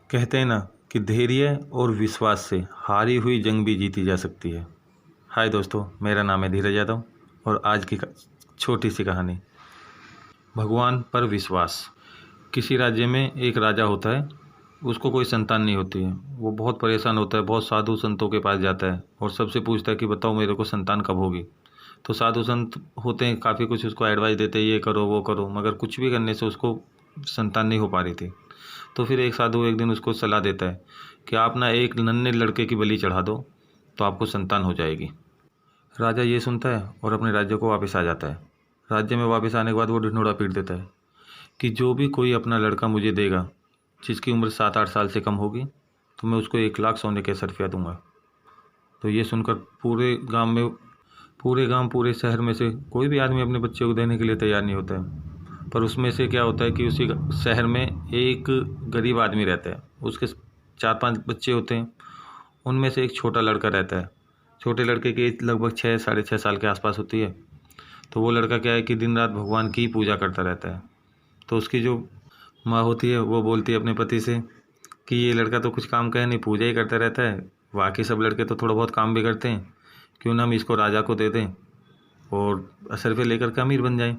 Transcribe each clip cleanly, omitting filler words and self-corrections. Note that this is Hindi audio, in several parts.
कहते हैं ना कि धैर्य और विश्वास से हारी हुई जंग भी जीती जा सकती है। हाय दोस्तों, मेरा नाम है धीरज यादव और आज की छोटी सी कहानी, भगवान पर विश्वास। किसी राज्य में एक राजा होता है, उसको कोई संतान नहीं होती है। वो बहुत परेशान होता है, बहुत साधु संतों के पास जाता है और सबसे पूछता है कि बताओ मेरे को संतान कब होगी। तो साधु संत होते हैं, काफ़ी कुछ उसको एडवाइस देते हैं, ये करो वो करो, मगर कुछ भी करने से उसको संतान नहीं हो पा रही थी। तो फिर एक साधु एक दिन उसको सलाह देता है कि आप ना एक नन्हे लड़के की बलि चढ़ा दो तो आपको संतान हो जाएगी। राजा ये सुनता है और अपने राज्य को वापस आ जाता है। राज्य में वापस आने के बाद वो ढिंढोरा पीट देता है कि जो भी कोई अपना लड़का मुझे देगा जिसकी उम्र 7-8 साल से कम होगी तो मैं उसको 1 लाख सोने के रुपया दूंगा। तो ये सुनकर पूरे शहर में से कोई भी आदमी अपने बच्चे को देने के लिए तैयार नहीं होता है। पर उसमें से क्या होता है कि उसी शहर में एक गरीब आदमी रहता है, उसके 4-5 बच्चे होते हैं। उनमें से एक छोटा लड़का रहता है। छोटे लड़के की एज लगभग 6-6.5 साल के आसपास होती है। तो वो लड़का क्या है कि दिन रात भगवान की पूजा करता रहता है। तो उसकी जो माँ होती है वो बोलती है अपने पति से कि ये लड़का तो कुछ काम का है नहीं, पूजा ही करता रहता है, बाकी सब लड़के तो थोड़ा बहुत काम भी करते हैं, क्यों ना हम इसको राजा को दे दें और असरफे लेकर के अमीर बन जाएं।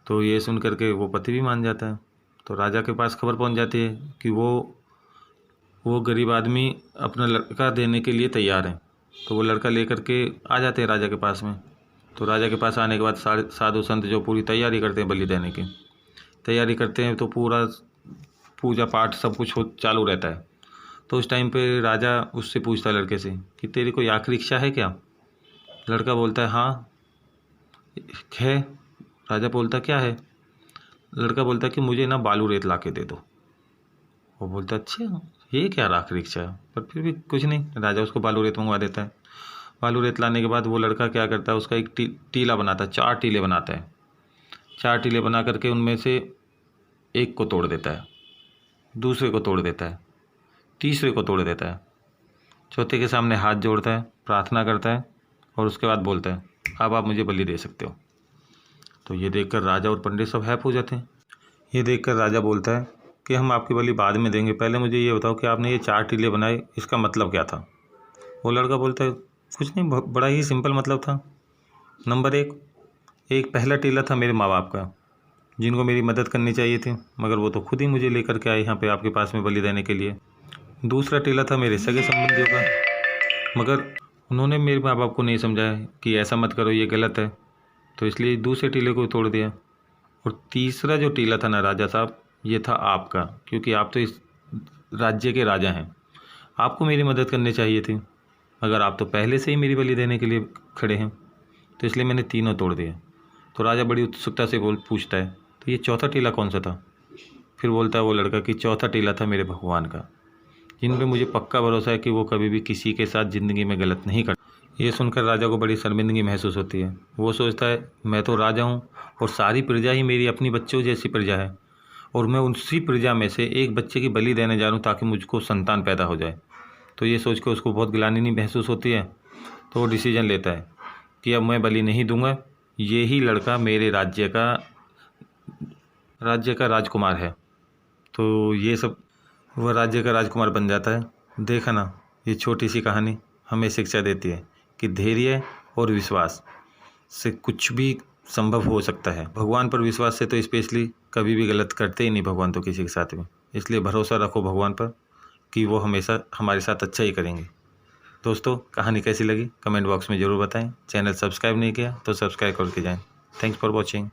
तो ये सुन करके वो पति भी मान जाता है। तो राजा के पास खबर पहुंच जाती है कि वो गरीब आदमी अपना लड़का देने के लिए तैयार है। तो वो लड़का लेकर के आ जाते हैं राजा के पास में। तो राजा के पास आने के बाद साधु संत जो पूरी तैयारी करते हैं, बलि देने की तैयारी करते हैं, तो पूरा पूजा पाठ सब कुछ चालू रहता है। तो उस टाइम पे राजा उससे पूछता है लड़के से कि तेरी कोई आखिरी इच्छा है क्या। लड़का बोलता है हाँ है। राजा बोलता क्या है। लड़का बोलता कि मुझे ना बालू रेत ला के दे दो। वो बोलता अच्छा ये क्या आखिरी इच्छा है, पर फिर भी कुछ नहीं। राजा उसको बालू रेत मंगवा देता है। बालू रेत लाने के बाद वो लड़का क्या करता है, उसका एक टीला बनाता है, 4 टीले बनाता है। 4 टीले बना करके उनमें से एक को तोड़ देता है, दूसरे को तोड़ देता है, तीसरे को तोड़ देता है, चौथे के सामने हाथ जोड़ता है, प्रार्थना करता है और उसके बाद बोलता है अब आप मुझे बलि दे सकते हो। तो ये देखकर राजा और पंडित सब हैप हो जाते हैं। ये देखकर राजा बोलता है कि हम आपकी बलि बाद में देंगे, पहले मुझे ये बताओ कि आपने ये 4 टीले बनाए, इसका मतलब क्या था। वो लड़का बोलता है कुछ नहीं, बड़ा ही सिंपल मतलब था। नंबर 1, एक पहला टीला था मेरे माँ बाप का, जिनको मेरी मदद करनी चाहिए थी, मगर वो तो खुद ही मुझे लेकर के आए यहाँ पे आपके पास में बलि देने के लिए। दूसरा टीला था मेरे सगे संबंधियों का, मगर उन्होंने मेरे माँ बाप को नहीं समझाया कि ऐसा मत करो, ये गलत है, तो इसलिए दूसरे टीले को तोड़ दिया। और तीसरा जो टीला था ना राजा साहब, ये था आपका, क्योंकि आप तो इस राज्य के राजा हैं, आपको मेरी मदद करनी चाहिए थी, अगर आप तो पहले से ही मेरी बलि देने के लिए खड़े हैं, तो इसलिए मैंने तीनों तोड़ दिए। तो राजा बड़ी उत्सुकता से पूछता है तो ये चौथा टीला कौन सा था। फिर बोलता है वो लड़का कि चौथा टीला था मेरे भगवान का, जिन पे मुझे पक्का भरोसा है कि वो कभी भी किसी के साथ ज़िंदगी में गलत नहीं करता। ये सुनकर राजा को बड़ी शर्मिंदगी महसूस होती है। वो सोचता है मैं तो राजा हूँ और सारी प्रजा ही मेरी अपनी बच्चों जैसी प्रजा है, और मैं उसी प्रजा में से एक बच्चे की बलि देने जा रहा हूँ ताकि मुझको संतान पैदा हो जाए। तो ये सोच कर उसको बहुत ग्लानि महसूस होती है। तो वो डिसीजन लेता है कि अब मैं बलि नहीं दूंगा, ये ही लड़का मेरे राज्य का राजकुमार है। तो ये सब वह राज्य का राजकुमार बन जाता है। देखा ना, ये छोटी सी कहानी हमें शिक्षा देती है कि धैर्य और विश्वास से कुछ भी संभव हो सकता है। भगवान पर विश्वास से तो स्पेशली कभी भी गलत करते ही नहीं भगवान तो किसी के साथ में। इसलिए भरोसा रखो भगवान पर कि वो हमेशा हमारे साथ अच्छा ही करेंगे। दोस्तों, कहानी कैसी लगी कमेंट बॉक्स में ज़रूर बताएं। चैनल सब्सक्राइब नहीं किया तो सब्सक्राइब करके जाएं। Thanks for watching.